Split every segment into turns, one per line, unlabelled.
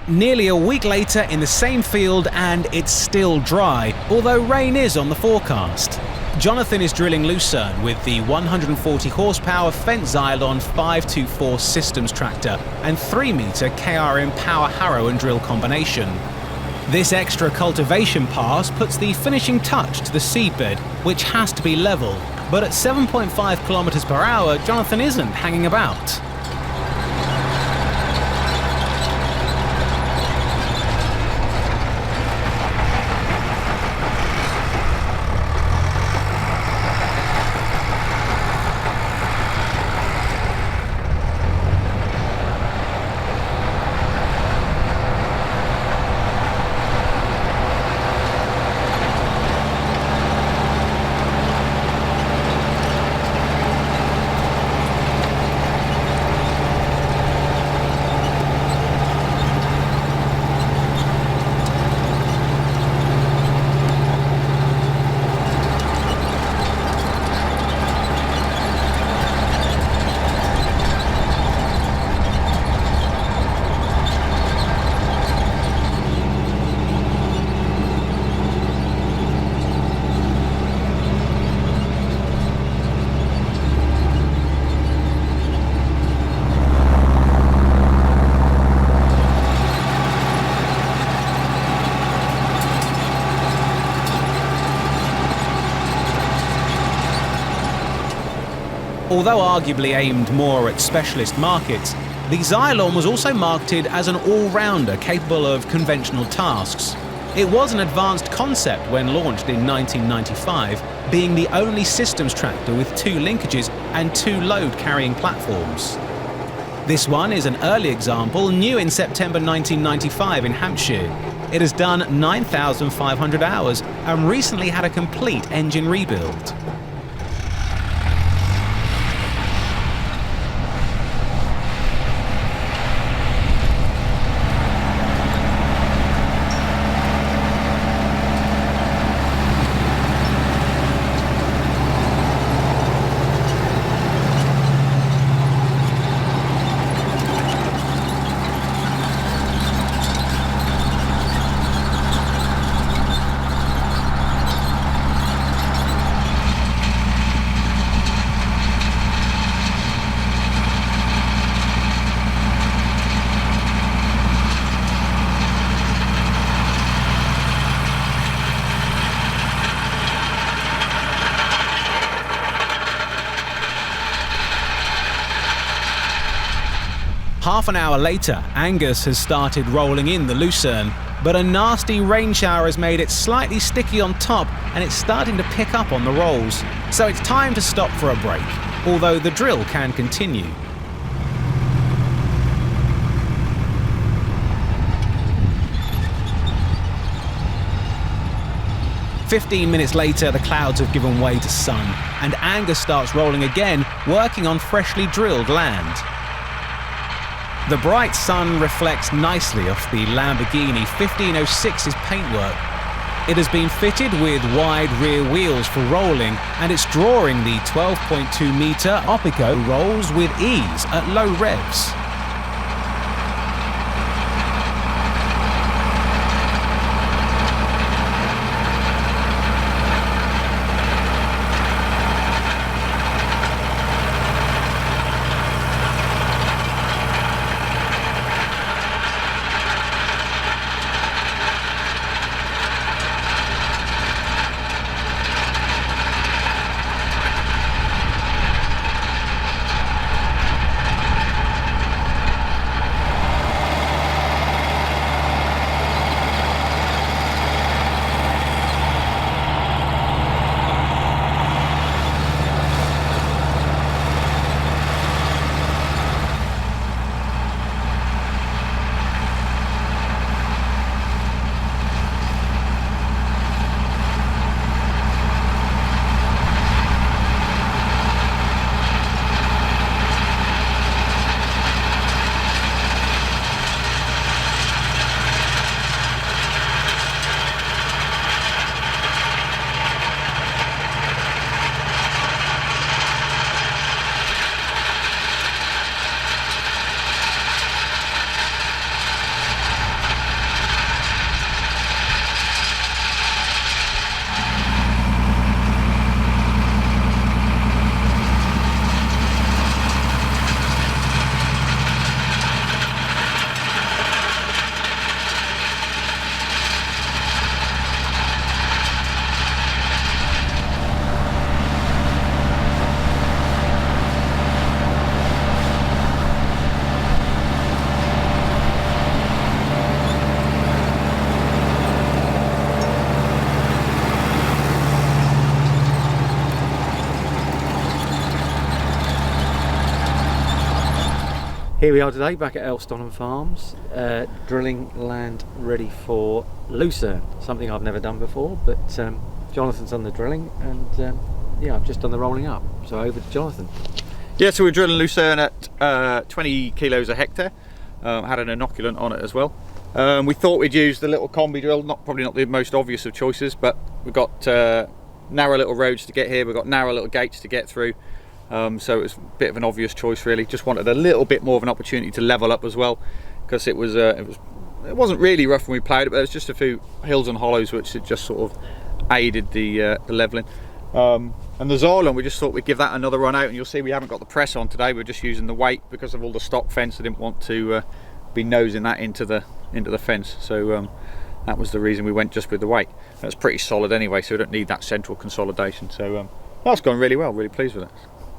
Nearly a week later in the same field and it's still dry, although rain is on the forecast. Jonathan is drilling Lucerne with the 140 horsepower Fendt Xylon 524 systems tractor and 3-meter KRM power harrow and drill combination. This extra cultivation pass puts the finishing touch to the seedbed, which has to be level, but at 7.5 kilometers per hour, Jonathan isn't hanging about. Although arguably aimed more at specialist markets, the Xylon was also marketed as an all-rounder capable of conventional tasks. It was an advanced concept when launched in 1995, being the only systems tractor with 2 linkages and 2 load-carrying platforms. This one is an early example, new in September 1995 in Hampshire. It has done 9,500 hours and recently had a complete engine rebuild. Half an hour later, Angus has started rolling in the Lucerne, but a nasty rain shower has made it slightly sticky on top and it's starting to pick up on the rolls. So it's time to stop for a break, although the drill can continue. "15 minutes later, the clouds have given way to sun, and Angus starts rolling again, working on freshly drilled land. The bright sun reflects nicely off the Lamborghini 1506's paintwork. It has been fitted with wide rear wheels for rolling, and it's drawing the 12.2-meter Opico rolls with ease at low revs.
Here we are today, back at Elston Farms, drilling land ready for Lucerne. Something I've never done before, but Jonathan's done the drilling, and yeah, I've just done the rolling up. So over to Jonathan.
Yeah, so we're drilling Lucerne at 20 kilos a hectare. Had an inoculant on it as well. We thought we'd use the little combi drill, probably not the most obvious of choices, but we've got narrow little roads to get here, we've got narrow little gates to get through. So it was a bit of an obvious choice really. Just wanted a little bit more of an opportunity to level up as well, because it wasn't really rough when we ploughed it, but there was just a few hills and hollows which had just sort of aided the levelling. And the Xylon, we just thought we'd give that another run out, and you'll see we haven't got the press on today. We're just using the weight because of all the stock fence. I didn't want to be nosing that into the fence, so that was the reason we went just with the weight. That's pretty solid anyway, so we don't need that central consolidation. So that's gone really well. Really pleased with it.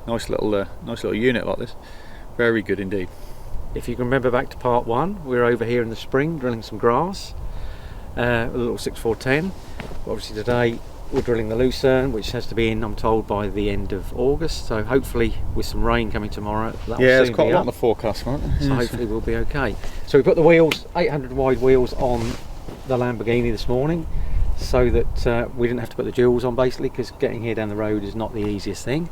Nice little unit like this. Very good indeed.
If you can remember back to part 1, we were over here in the spring drilling some grass, a little 6-4-10. Obviously today we're drilling the Lucerne, which has to be in, I'm told, by the end of August. So hopefully, with some rain coming tomorrow, that'll
there's quite a lot in the forecast, right?
So hopefully we'll be okay. So we put the wheels, 800 wide wheels, on the Lamborghini this morning, so that we didn't have to put the duals on, basically, because getting here down the road is not the easiest thing.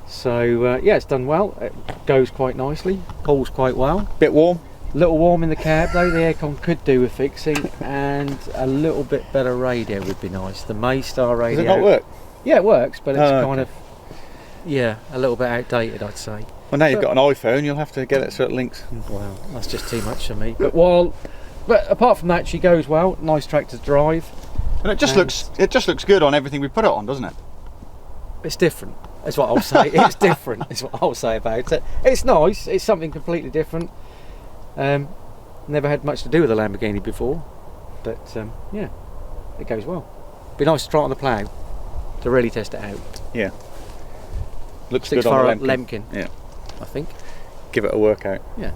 So yeah, it's done well. It goes quite nicely, pulls quite well.
Bit warm.
A little warm in the cab though. The aircon could do with fixing, and a little bit better radio would be nice. The Maystar radio.
Does it not work?
Yeah, it works, but it's kind
okay.
of, yeah, a little bit outdated, I'd say.
Well, now you've got an iPhone, you'll have to get it so it links.
Well, that's just too much for me. But apart from that, she goes well. Nice tractor to drive.
And it just looks good on everything we put it on, doesn't it?
It's different. That's what I'll say. It's different. Is what I'll say about it. It's nice. It's something completely different. Never had much to do with a Lamborghini before, but yeah, it goes well. Be nice to try it on the plough to really test it out.
Yeah. Looks good on the
Lemkin.
Yeah.
I think.
Give it a workout.
Yeah.